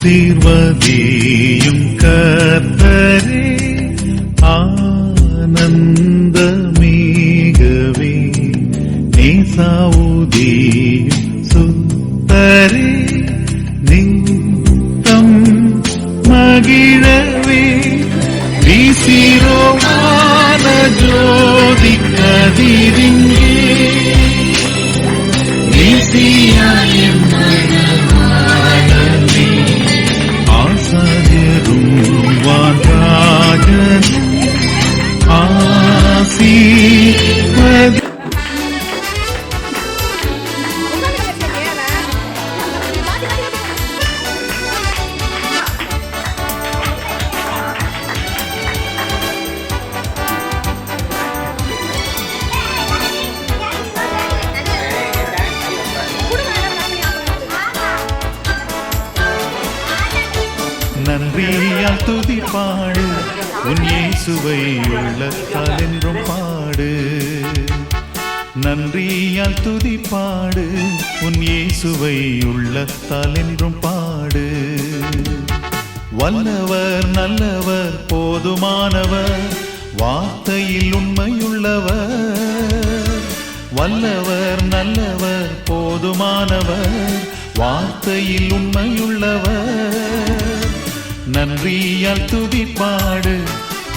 ஆசீர்வதியும் கர்த்தரே ஆனந்தமேகவே நேசாவுதியும் சுத்தரே நித்தம் மகிழவே வீசிரோமான ஜோதி கதிரிங்கே வீசியாயும் ஆசாரியரும் வாராஜனும் ஆசீர்வதி நன்றியால் துதி பாடு உன் இயேசுவை உள்ளத்தால் என்றும் பாடு நன்றியால் துதி பாடு உன் இயேசுவை உள்ளத்தால் என்றும் பாடு வல்லவர் நல்லவர் போதுமானவர் வார்த்தையில் உண்மையுள்ளவர் வல்லவர் நல்லவர் போதுமானவர் வார்த்தையில் உண்மையுள்ளவர் நன்றியால் துதி பாடு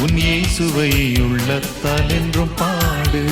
உன் இயேசுவை உள்ளத்தால் என்றும் பாடு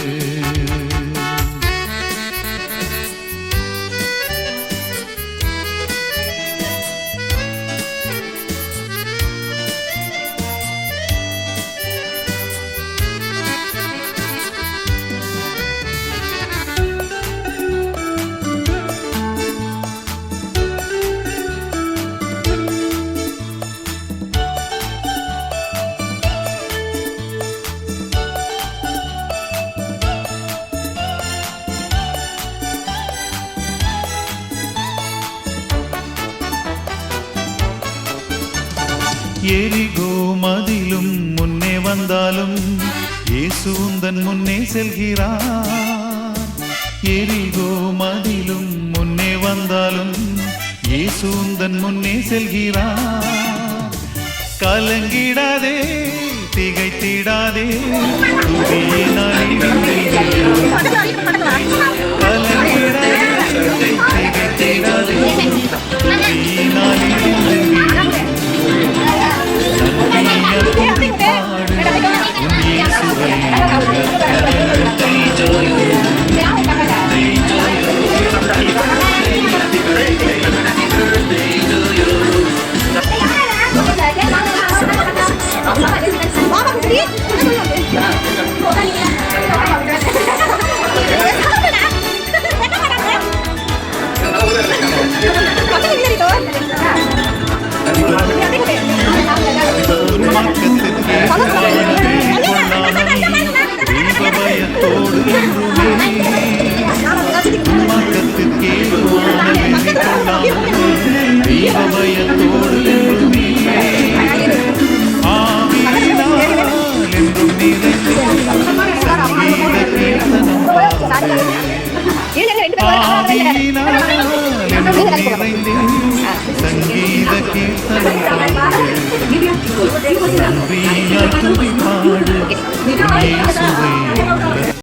எரிகோ மதிலும் முன்னே வந்தாலும் இயேசு உந்தன் முன்னே செல்கிறார் எரிகோ மதிலும் முன்னே வந்தாலும் இயேசு உந்தன் முன்னே செல்கிறார் கலங்கிடாதே திகைத்திடாதே துதியினாலே கலங்கிடாதே திகைத்திடாதே துதியினாலே சங்கீத கீர்த்தனம்